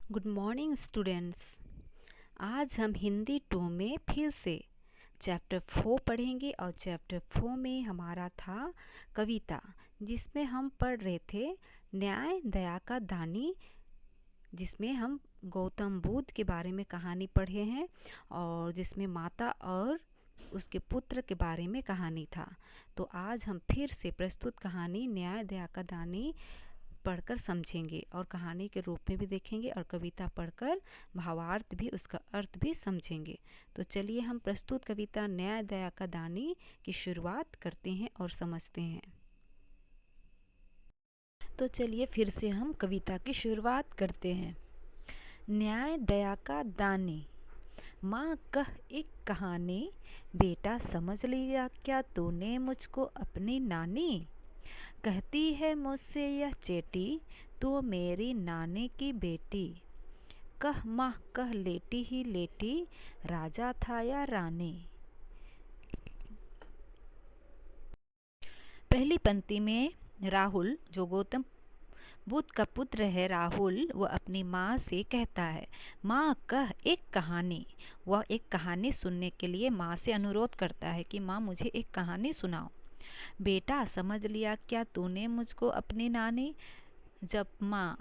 Good morning students. आज हम हिंदी 2 में फिर से चैप्टर 4 पढ़ेंगे और चैप्टर 4 में हमारा था कविता, जिसमें हम पढ़ रहे थे न्याय दया का दानी, जिसमें हम गौतम बुद्ध के बारे में कहानी पढ़े हैं और जिसमें माता और उसके पुत्र के बारे में कहानी था। तो आज हम फिर से प्रस्तुत कहानी न्याय दया का दानी पढ़कर समझेंगे और कहानी के रूप में भी देखेंगे और कविता पढ़कर भावार्थ भी, उसका अर्थ भी समझेंगे। तो चलिए हम प्रस्तुत कविता न्याय दया का दानी की शुरुआत करते हैं और समझते हैं। तो चलिए फिर से हम कविता की शुरुआत करते हैं। न्याय दया का दानी। माँ कह एक कहानी, बेटा समझ लिया क्या तूने मुझको अपनी नानी। कहती है मुझसे यह चेटी, तू मेरी नानी की बेटी। कह माँ कह लेटी ही लेटी, राजा था या रानी। पहली पंक्ति में राहुल, जो गौतम बुद्ध का पुत्र है राहुल, वह अपनी माँ से कहता है, माँ कह एक कहानी। वह एक कहानी सुनने के लिए माँ से अनुरोध करता है कि माँ मुझे एक कहानी सुनाओ। बेटा समझ लिया क्या तूने मुझको अपनी नानी। जब माँ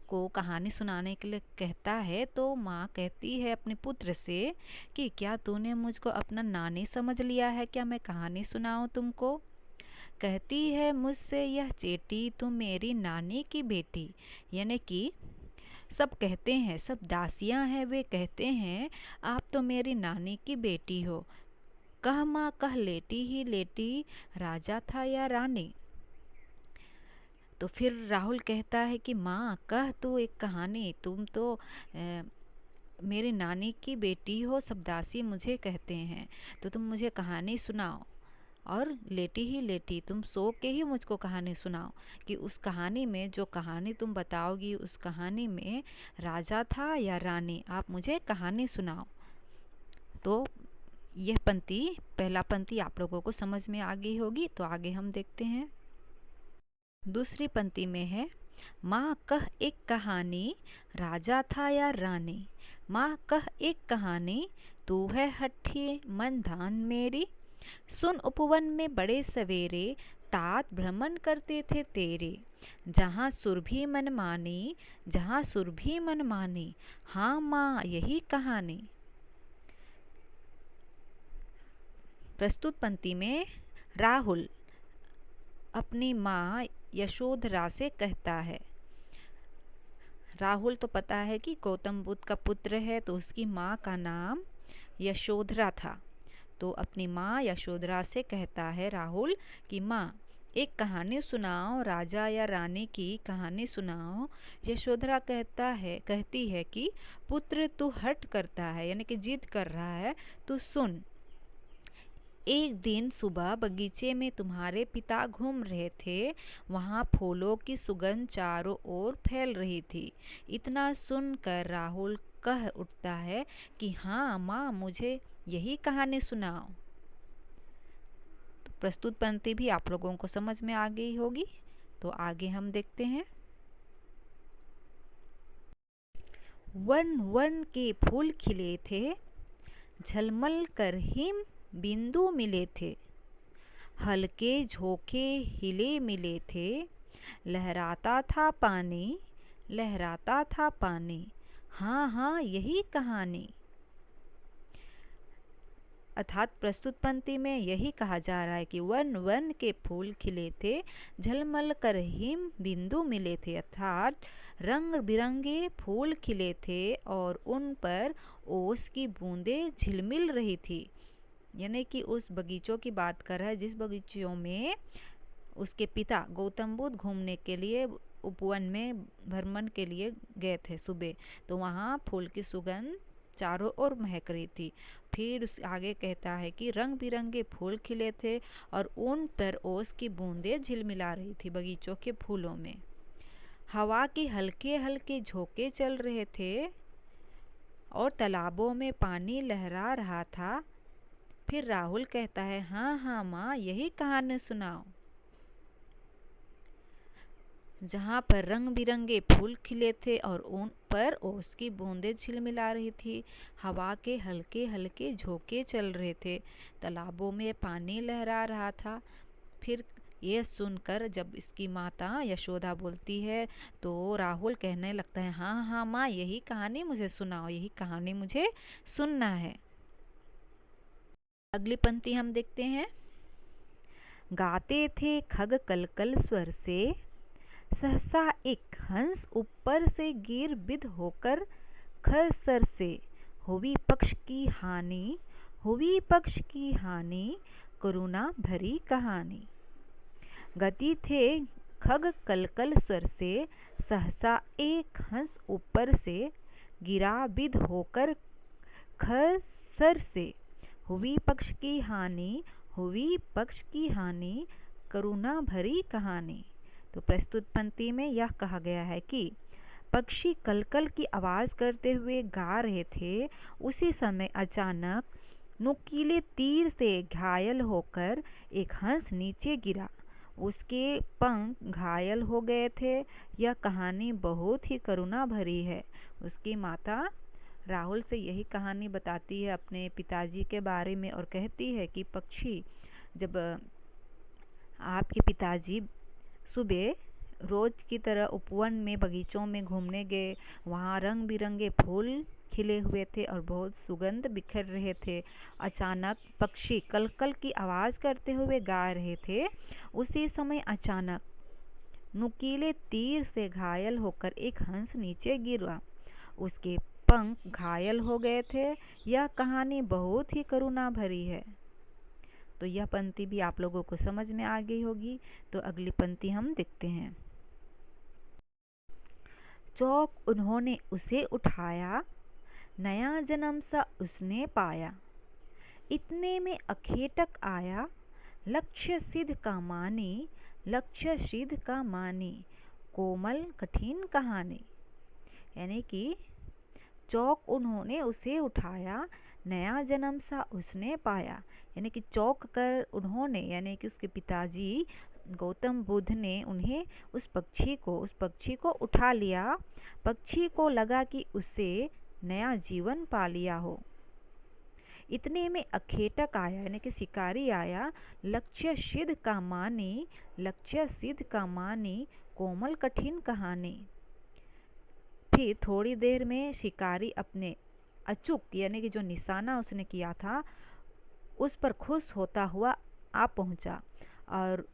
को कहानी सुनाने के लिए कहता है तो माँ कहती है अपने पुत्र से कि क्या तूने मुझको अपना नानी समझ लिया है, क्या मैं कहानी सुनाऊं तुमको। कहती है मुझसे यह चेटी, तुम मेरी नानी की बेटी। यानी कि सब कहते हैं, सब दासियां हैं, वे कहते हैं आप तो मेरी नानी की बेटी हो। कह माँ कह लेटी ही लेटी, राजा था या रानी। तो फिर राहुल कहता है कि माँ कह तू एक कहानी, तुम तो मेरी नानी की बेटी हो, सब दासी मुझे कहते हैं, तो तुम मुझे कहानी सुनाओ। और लेटी ही लेटी, तुम सो के ही मुझको कहानी सुनाओ कि उस कहानी में, जो कहानी तुम बताओगी उस कहानी में राजा था या रानी, आप मुझे कहानी सुनाओ। तो यह पंक्ति, पहला पंक्ति आप लोगों को समझ में आ गई होगी। तो आगे हम देखते हैं। दूसरी पंक्ति में है, माँ कह एक कहानी, राजा था या रानी। माँ कह एक कहानी, तू है हठी मन धान मेरी। सुन उपवन में बड़े सवेरे, तात भ्रमण करते थे तेरे। जहाँ सुरभि मन मानी, जहाँ सुरभि मन मानी, हाँ माँ यही कहानी। प्रस्तुत पंक्ति में राहुल अपनी माँ यशोधरा से कहता है। राहुल तो पता है कि गौतम बुद्ध का पुत्र है, तो उसकी माँ का नाम यशोधरा था। तो अपनी माँ यशोधरा से कहता है राहुल कि माँ एक कहानी सुनाओ, राजा या रानी की कहानी सुनाओ। यशोधरा कहती है कि पुत्र तू हट करता है, यानी कि जिद कर रहा है, तू सुन। एक दिन सुबह बगीचे में तुम्हारे पिता घूम रहे थे, वहाँ फूलों की सुगंध चारों ओर फैल रही थी। इतना सुनकर राहुल कह उठता है कि हाँ माँ मुझे यही कहानी सुनाओ। तो प्रस्तुत पंक्ति भी आप लोगों को समझ में आ गई होगी। तो आगे हम देखते हैं। वन वन के फूल खिले थे, झलमल कर हिम बिंदु मिले थे। हल्के झोंके हिले मिले थे, लहराता था पानी, लहराता था पानी, हाँ हाँ यही कहानी। अर्थात प्रस्तुत पंक्ति में यही कहा जा रहा है कि वन वन के फूल खिले थे, झलमल कर हिम बिंदु मिले थे। अर्थात रंग बिरंगे फूल खिले थे और उन पर ओस की बूंदें झिलमिल रही थी। यानी कि उस बगीचों की बात कर रहा है जिस बगीचों में उसके पिता गौतम बुद्ध घूमने के लिए उपवन में भ्रमण के लिए गए थे सुबह। तो वहाँ फूल की सुगंध चारों ओर महक रही थी। फिर उस आगे कहता है कि रंग बिरंगे फूल खिले थे और उन पर ओस की बूंदें झिलमिला रही थी बगीचों के फूलों में। हवा के हल्के हल्के झोंके चल रहे थे और तालाबों में पानी लहरा रहा था। फिर राहुल कहता है, हाँ हाँ माँ यही कहानी सुनाओ। जहाँ पर रंग बिरंगे फूल खिले थे और उन पर ओस की बूंदें झिलमिला रही थी। हवा के हल्के हल्के झोंके चल रहे थे। तालाबों में पानी लहरा रहा था। फिर ये सुनकर जब इसकी माता यशोदा बोलती है तो राहुल कहने लगता है, हाँ हाँ माँ, यही कहानी मुझे सुनाओ, यही कहानी मुझे सुनना है। अगली पंक्ति हम देखते हैं। गाते थे खग कलकल स्वर से, सहसा एक हंस ऊपर से गिर बिध होकर खसर से। हुई पक्ष की हानि, हुई पक्ष की हानि, करुणा भरी कहानी। गति थे खग कलकल स्वर से, सहसा एक हंस ऊपर से गिरा बिध होकर खसर से। हुई पक्ष की हानि, हुई पक्ष की हानि, करुणा भरी कहानी। तो प्रस्तुत पंक्ति में यह कहा गया है कि पक्षी कलकल की आवाज़ करते हुए गा रहे थे। उसी समय अचानक नुकीले तीर से घायल होकर एक हंस नीचे गिरा। उसके पंख घायल हो गए थे। यह कहानी बहुत ही करुणा भरी है। उसकी माता राहुल से यही कहानी बताती है अपने पिताजी के बारे में और कहती है कि पक्षी, जब आपके पिताजी सुबह रोज की तरह उपवन में बगीचों में घूमने गए, वहाँ रंग बिरंगे फूल खिले हुए थे और बहुत सुगंध बिखर रहे थे। अचानक पक्षी कलकल की आवाज़ करते हुए गा रहे थे। उसी समय अचानक नुकीले तीर से घायल होकर एक हंस नीचे गिरा। उसके पंख घायल हो गए थे। यह कहानी बहुत ही करुणा भरी है। तो यह पंक्ति भी आप लोगों को समझ में आ गई होगी। तो अगली पंक्ति हम देखते हैं। चौक उन्होंने उसे उठाया, नया जन्म सा उसने पाया। इतने में अखेटक आया, लक्ष्य सिद्ध का मानी, लक्ष्य सिद्ध का मानी, कोमल कठिन कहानी। यानी कि चौक उन्होंने उसे उठाया, नया जन्म सा उसने पाया। यानी कि चौक कर उन्होंने, यानी कि उसके पिताजी गौतम बुद्ध ने उन्हें उस पक्षी को उठा लिया। पक्षी को लगा कि उसे नया जीवन पा लिया हो। इतने में अखेटक आया, यानी कि शिकारी आया, लक्ष्य सिद्ध का मानी, लक्ष्य सिद्ध का मानी, कोमल कठिन कहानी। फिर थोड़ी देर में शिकारी अपने अचूक, यानी कि जो निशाना उसने किया था उस पर खुश होता हुआ आ पहुंचा और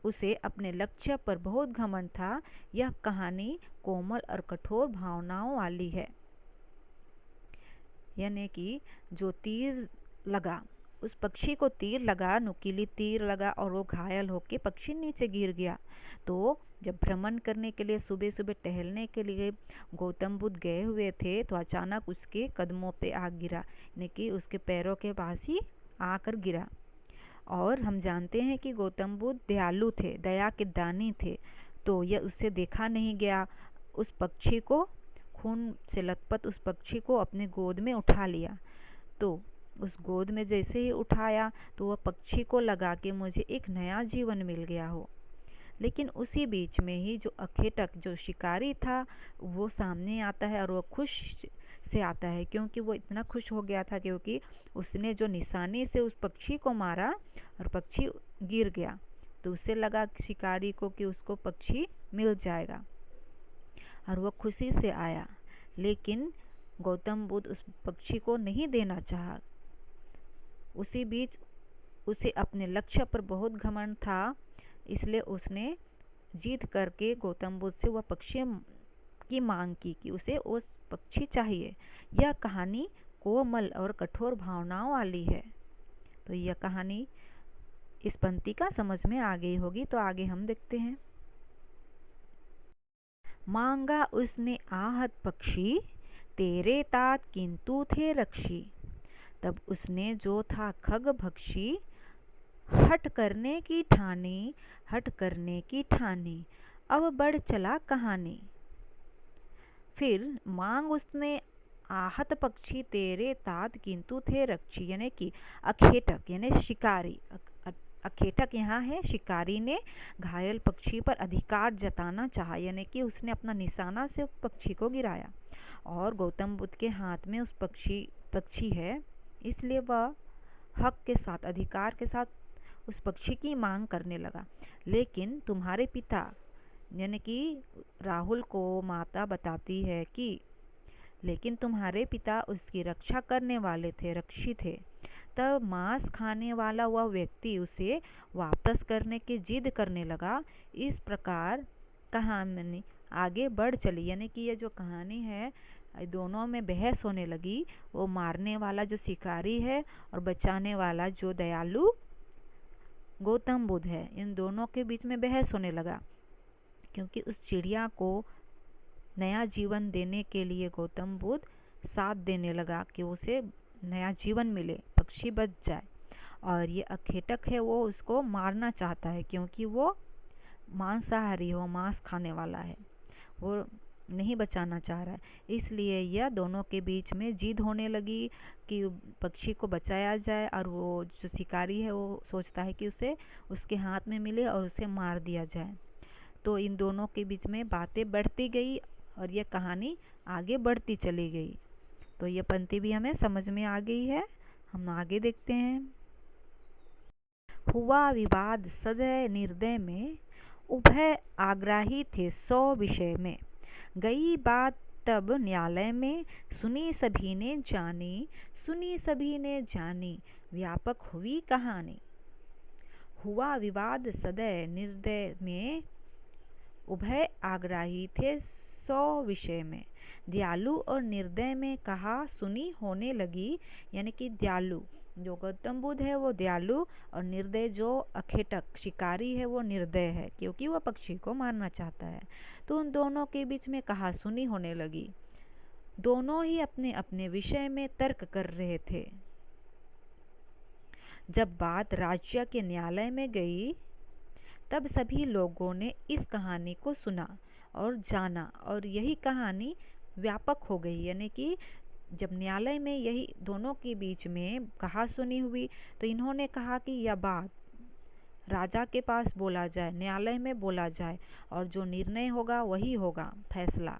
उसे अपने लक्ष्य पर बहुत घमंड था। यह कहानी कोमल और कठोर भावनाओं वाली है। यानी कि जो तीर लगा, उस पक्षी को तीर लगा, नुकीली तीर लगा और वो घायल होकर पक्षी नीचे गिर गया। तो जब भ्रमण करने के लिए सुबह सुबह टहलने के लिए गौतम बुद्ध गए हुए थे तो अचानक उसके कदमों पे आ गिरा, यानी कि उसके पैरों के पास ही आकर गिरा। और हम जानते हैं कि गौतम बुद्ध दयालु थे, दया के दानी थे। तो यह उससे देखा नहीं गया। उस पक्षी को, खून से लथपथ उस पक्षी को अपने गोद में उठा लिया। तो उस गोद में जैसे ही उठाया तो वह पक्षी को लगा कि मुझे एक नया जीवन मिल गया हो। लेकिन उसी बीच में ही जो अखेटक, जो शिकारी था, वो सामने आता है और वो खुश से आता है, क्योंकि वो इतना खुश हो गया था क्योंकि उसने जो निशाने से उस पक्षी को मारा और पक्षी गिर गया। तो उसे लगा शिकारी को कि उसको पक्षी मिल जाएगा और वो खुशी से आया। लेकिन गौतम बुद्ध उस पक्षी को नहीं देना चाहा। उसी बीच उसे अपने लक्ष्य पर बहुत घमंड था, इसलिए उसने जीत करके गौतम बुद्ध से वह पक्षी की मांग की कि उसे उस पक्षी चाहिए। यह कहानी कोमल और कठोर भावनाओं वाली है। तो यह कहानी इस पंक्ति का समझ में आ गई होगी। तो आगे हम देखते हैं। मांगा उसने आहत पक्षी, तेरे तात किंतु थे रक्षी। तब उसने जो था खग भक्षी, हट करने की ठानी, हट करने की ठानी, अब बढ़ चला कहानी। फिर मांग उसने आहत पक्षी, तेरे तात किंतु थे रक्षी, यानी कि अखेटक यानी शिकारी, अखेटक यहाँ है, शिकारी ने घायल पक्षी पर अधिकार जताना चाहा, यानी कि उसने अपना निशाना से पक्षी को गिराया और गौतम बुद्ध के हाथ में उस पक्षी है, इसलिए वह हक के साथ, अधिकार के साथ उस पक्षी की मांग करने लगा। लेकिन तुम्हारे पिता, यानी कि राहुल को माता बताती है कि लेकिन तुम्हारे पिता उसकी रक्षा करने वाले थे, रक्षी थे। तब मांस खाने वाला वह व्यक्ति उसे वापस करने की जिद करने लगा। इस प्रकार कहानी आगे बढ़ चली, यानी कि ये जो कहानी है दोनों में बहस होने लगी। वो मारने वाला जो शिकारी है और बचाने वाला जो दयालु गौतम बुद्ध है, इन दोनों के बीच में बहस होने लगा, क्योंकि उस चिड़िया को नया जीवन देने के लिए गौतम बुद्ध साथ देने लगा कि उसे नया जीवन मिले, पक्षी बच जाए। और ये अखेटक है, वो उसको मारना चाहता है क्योंकि वो मांसाहारी हो, मांस खाने वाला है, वो नहीं बचाना चाह रहा है। इसलिए यह दोनों के बीच में जिद होने लगी कि पक्षी को बचाया जाए, और वो जो शिकारी है वो सोचता है कि उसे उसके हाथ में मिले और उसे मार दिया जाए। तो इन दोनों के बीच में बातें बढ़ती गई और यह कहानी आगे बढ़ती चली गई। तो ये पंक्ति भी हमें समझ में आ गई है। हम आगे देखते हैं। हुआ विवाद सदय निर्दय में, उभय आग्राही थे 100 विषय में। गई बात तब न्यायालय में, सुनी सभी ने जानी, सुनी सभी ने जानी, व्यापक हुई कहानी। हुआ विवाद सदय निर्दय में, उभय आग्राही थे 100 विषय में। दयालु और निर्दय में कहा सुनी होने लगी, यानी कि दयालु जो गौतम बुद्ध है वो दयालु, और निर्दय जो अखेटक शिकारी है वो निर्दय है, क्योंकि वह पक्षी को मारना चाहता है। तो उन दोनों के बीच में कहा सुनी होने लगी। दोनों ही अपने अपने विषय में तर्क कर रहे थे। जब बात राज्य के न्यायालय में गई, तब सभी लोगों ने इस कहानी को सुना और जाना, और यही कहानी व्यापक हो गई। यानी कि जब न्यायालय में यही दोनों के बीच में कहा सुनी हुई, तो इन्होंने कहा कि यह बात राजा के पास बोला जाए, न्यायालय में बोला जाए, और जो निर्णय होगा वही होगा फैसला।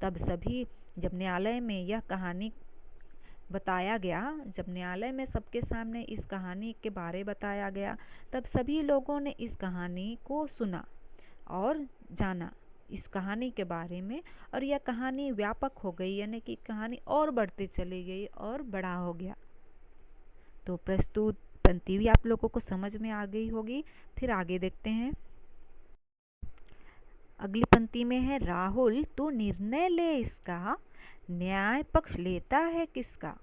तब सभी, जब न्यायालय में यह कहानी बताया गया, जब न्यायालय में सबके सामने इस कहानी के बारे बताया गया, तब सभी लोगों ने इस कहानी को सुना और जाना इस कहानी के बारे में, और यह कहानी व्यापक हो गई, यानी कि कहानी और बढ़ती चली गई और बड़ा हो गया। तो प्रस्तुत पंक्ति भी आप लोगों को समझ में आ गई होगी। फिर आगे देखते हैं। अगली पंक्ति में है, राहुल तू निर्णय ले इसका, न्याय पक्ष लेता है किसका।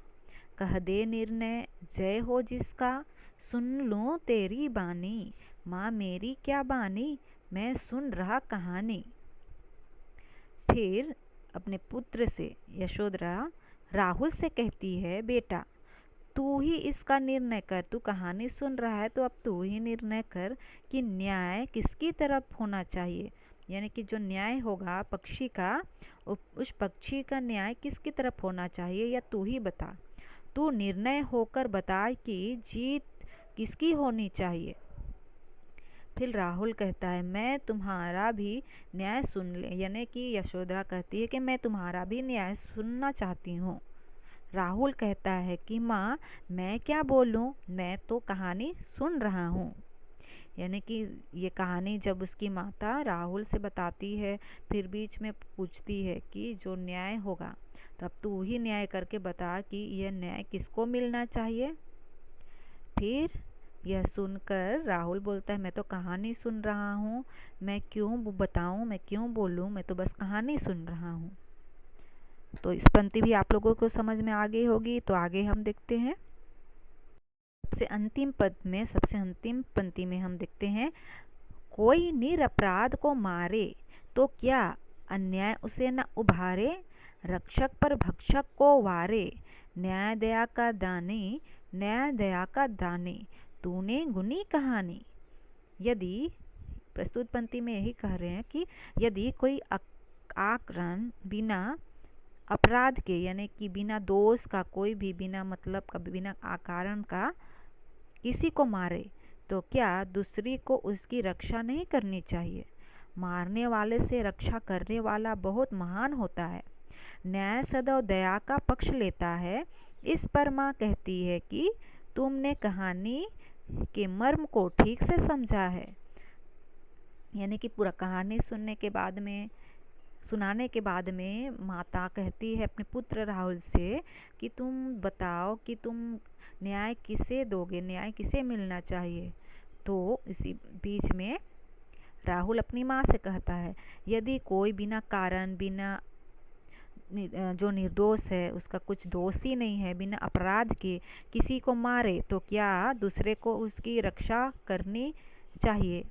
कह दे निर्णय जय हो जिसका, सुन लूं तेरी बानी, माँ मेरी क्या बानी, मैं सुन रहा कहानी। फिर अपने पुत्र से यशोधरा राहुल से कहती है, बेटा तू ही इसका निर्णय कर, तू कहानी सुन रहा है तो अब तू ही निर्णय कर कि न्याय किसकी तरफ होना चाहिए, यानी कि जो न्याय होगा पक्षी का, उस पक्षी का न्याय किसकी तरफ होना चाहिए, या तू ही बता। तू निर्णय होकर बता कि जीत किसकी होनी चाहिए। फिर राहुल कहता है, मैं तुम्हारा भी न्याय सुन ले, यानी कि यशोधरा कहती है कि मैं तुम्हारा भी न्याय सुनना चाहती हूँ। राहुल कहता है कि माँ मैं क्या बोलूँ, मैं तो कहानी सुन रहा हूँ। यानी कि ये कहानी जब उसकी माता राहुल से बताती है, फिर बीच में पूछती है कि जो न्याय होगा, तब तू ही न्याय करके बता कि यह न्याय किसको मिलना चाहिए। फिर यह सुनकर राहुल बोलता है, मैं तो कहानी सुन रहा हूँ, मैं क्यों बताऊँ, मैं क्यों बोलूँ, मैं तो बस कहानी सुन रहा हूँ। तो इस पंक्ति भी आप लोगों को समझ में आ गई होगी। तो आगे हम देखते हैं। सबसे अंतिम पंक्ति में हम देखते हैं, कोई निरपराध को मारे तो क्या अन्याय उसे न उभारे, रक्षक पर भक्षक को वारे, न्याय दया का दानी, न्याय दया का दानी, तूने गुनी कहानी। यदि प्रस्तुत पंक्ति में यही कह रहे हैं कि यदि कोई आक्रांत बिना अपराध के, यानी कि बिना दोष का, कोई भी बिना मतलब का, बिना कारण का किसी को मारे, तो क्या दूसरी को उसकी रक्षा नहीं करनी चाहिए? मारने वाले से रक्षा करने वाला बहुत महान होता है। न्याय सदैव दया का पक्ष लेता है। इस पर माँ कहती है कि तुमने कहानी के मर्म को ठीक से समझा है। यानी कि पूरा कहानी सुनाने के बाद में माता कहती है अपने पुत्र राहुल से कि तुम बताओ कि तुम न्याय किसे दोगे, न्याय किसे मिलना चाहिए। तो इसी बीच में राहुल अपनी माँ से कहता है, यदि कोई बिना कारण, बिना जो निर्दोष है, उसका कुछ दोष ही नहीं है, बिना अपराध के किसी को मारे तो क्या दूसरे को उसकी रक्षा करनी चाहिए?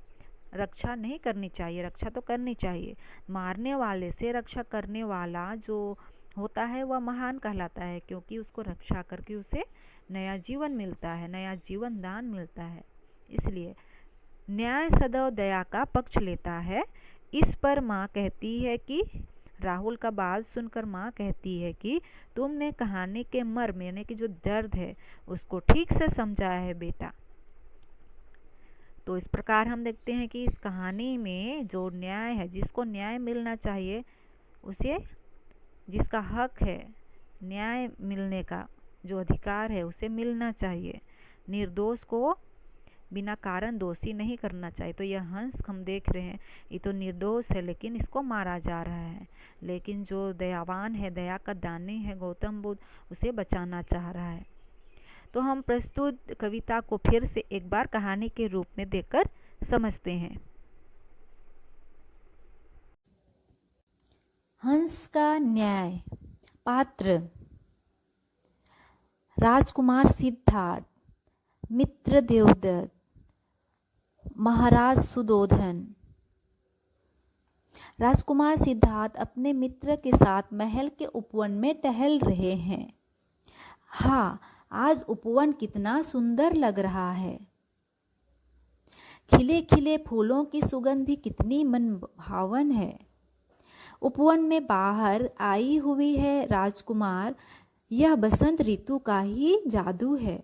रक्षा नहीं करनी चाहिए, रक्षा तो करनी चाहिए। मारने वाले से रक्षा करने वाला जो होता है वह महान कहलाता है, क्योंकि उसको रक्षा करके उसे नया जीवन मिलता है, नया जीवन दान मिलता है। इसलिए न्याय सदैव दया का पक्ष लेता है। इस पर माँ कहती है कि राहुल का बात सुनकर माँ कहती है कि तुमने कहानी के मर्म यानी कि जो दर्द है उसको ठीक से समझा है बेटा। तो इस प्रकार हम देखते हैं कि इस कहानी में जो न्याय है, जिसको न्याय मिलना चाहिए, उसे, जिसका हक है न्याय मिलने का, जो अधिकार है उसे मिलना चाहिए। निर्दोष को बिना कारण दोषी नहीं करना चाहिए। तो यह हंस हम देख रहे हैं, ये तो निर्दोष है लेकिन इसको मारा जा रहा है, लेकिन जो दयावान है, दया का दानी है गौतम बुद्ध, उसे बचाना चाह रहा है। तो हम प्रस्तुत कविता को फिर से एक बार कहानी के रूप में देखकर समझते हैं। हंस का न्याय। पात्र: राजकुमार सिद्धार्थ, मित्र देवदत्त, महाराज सुदोधन। राजकुमार सिद्धार्थ अपने मित्र के साथ महल के उपवन में टहल रहे हैं। हाँ, आज उपवन कितना सुंदर लग रहा है। खिले खिले फूलों की सुगंध भी कितनी मनभावन है। उपवन में बाहर आई हुई है राजकुमार, यह बसंत ऋतु का ही जादू है।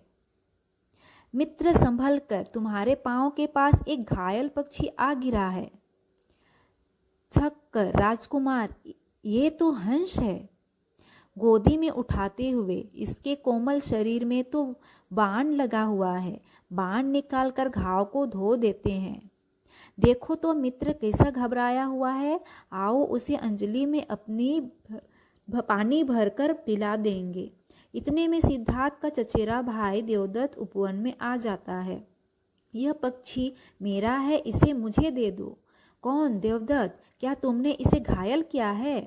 मित्र संभल कर, तुम्हारे पांव के पास एक घायल पक्षी आ गिरा है। थक कर राजकुमार, ये तो हंस है। गोदी में उठाते हुए, इसके कोमल शरीर में तो बाण लगा हुआ है। बाण निकालकर घाव को धो देते हैं। देखो तो मित्र कैसा घबराया हुआ है। आओ उसे अंजलि में अपनी पानी भरकर पिला देंगे। इतने में सिद्धार्थ का चचेरा भाई देवदत्त उपवन में आ जाता है। यह पक्षी मेरा है, इसे मुझे दे दो। कौन? देवदत्त, क्या तुमने इसे घायल किया है?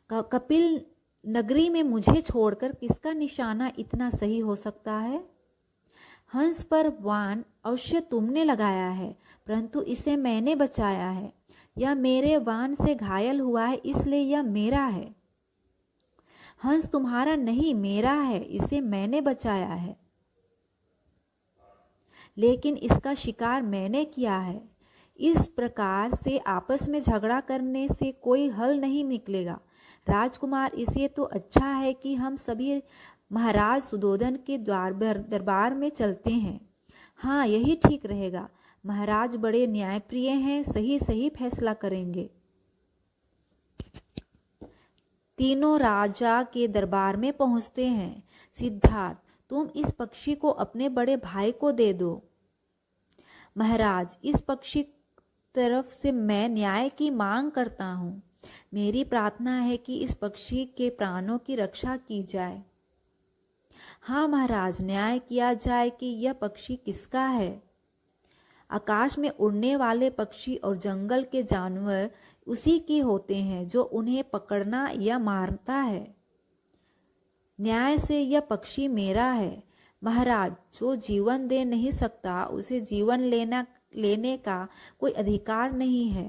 कपिल नगरी में मुझे छोड़कर किसका निशाना इतना सही हो सकता है? हंस पर बाण अवश्य तुमने लगाया है, परंतु इसे मैंने बचाया है। यह मेरे बाण से घायल हुआ है, इसलिए यह मेरा है। हंस तुम्हारा नहीं, मेरा है, इसे मैंने बचाया है, लेकिन इसका शिकार मैंने किया है। इस प्रकार से आपस में झगड़ा करने से कोई हल नहीं निकलेगा। राजकुमार, इसे तो अच्छा है कि हम सभी महाराज सुदोधन के दरबार में चलते हैं। हाँ, यही ठीक रहेगा। महाराज बड़े न्यायप्रिय हैं, सही सही फैसला करेंगे। तीनों राजा के दरबार में पहुंचते हैं। सिद्धार्थ, तुम इस पक्षी को अपने बड़े भाई को दे दो। महाराज, इस पक्षी तरफ से मैं न्याय की मांग करता हूँ। मेरी प्रार्थना है कि इस पक्षी के प्राणों की रक्षा की जाए। हाँ महाराज, न्याय किया जाए कि यह पक्षी किसका है। आकाश में उड़ने वाले पक्षी और जंगल के जानवर उसी के होते हैं जो उन्हें पकड़ना या मारता है। न्याय से यह पक्षी मेरा है। महाराज, जो जीवन दे नहीं सकता उसे जीवन लेने का कोई अधिकार नहीं है।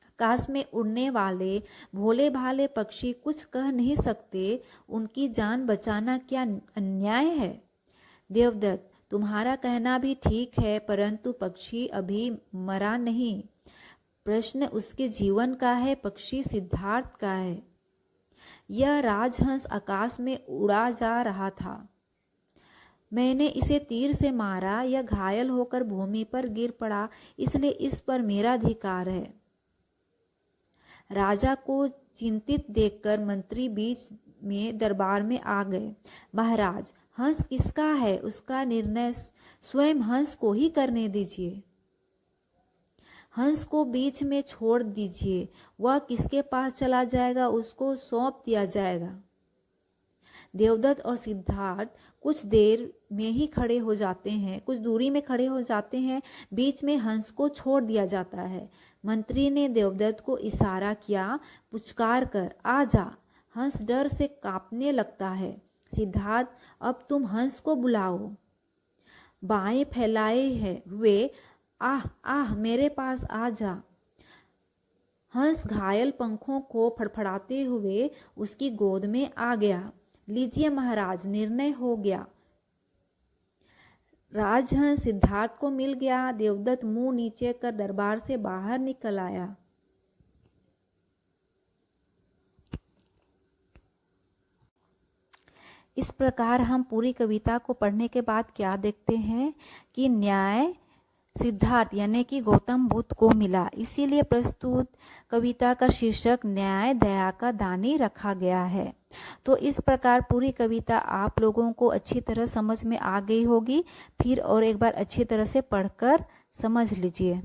आकाश में उड़ने वाले भोले भाले पक्षी कुछ कह नहीं सकते, उनकी जान बचाना क्या अन्याय है? देवदत्त, तुम्हारा कहना भी ठीक है, परंतु पक्षी अभी मरा नहीं। प्रश्न उसके जीवन का है, पक्षी सिद्धार्थ का है। यह राजहंस आकाश में उड़ा जा रहा था। मैंने इसे तीर से मारा, यह घायल होकर भूमि पर गिर पड़ा, इसलिए इस पर मेरा अधिकार है। राजा को चिंतित देखकर मंत्री बीच में दरबार में आ गए। महाराज, हंस किसका है, उसका निर्णय स्वयं हंस को ही करने दीजिए। हंस को बीच में छोड़ दीजिए, वह किसके पास चला जाएगा उसको सौंप दिया जाएगा। देवदत्त और सिद्धार्थ कुछ देर में ही खड़े हो जाते हैं, कुछ दूरी में खड़े हो जाते हैं। बीच में हंस को छोड़ दिया जाता है। मंत्री ने देवदत्त को इशारा किया, पुचकार कर आ जा। हंस डर से कांपने लगता है। सिद्धार्थ, अब तुम हंस को बुलाओ। बाएं फैलाए हुए आह आह मेरे पास आ जा। हंस घायल पंखों को फड़फड़ाते हुए उसकी गोद में आ गया। लीजिए महाराज, निर्णय हो गया। राजहंस सिद्धार्थ को मिल गया। देवदत्त मुंह नीचे कर दरबार से बाहर निकल आया। इस प्रकार हम पूरी कविता को पढ़ने के बाद क्या देखते हैं कि न्याय सिद्धार्थ यानी कि गौतम बुद्ध को मिला। इसीलिए प्रस्तुत कविता का शीर्षक न्याय दया का दानी रखा गया है। तो इस प्रकार पूरी कविता आप लोगों को अच्छी तरह समझ में आ गई होगी। फिर और एक बार अच्छी तरह से पढ़कर समझ लीजिए।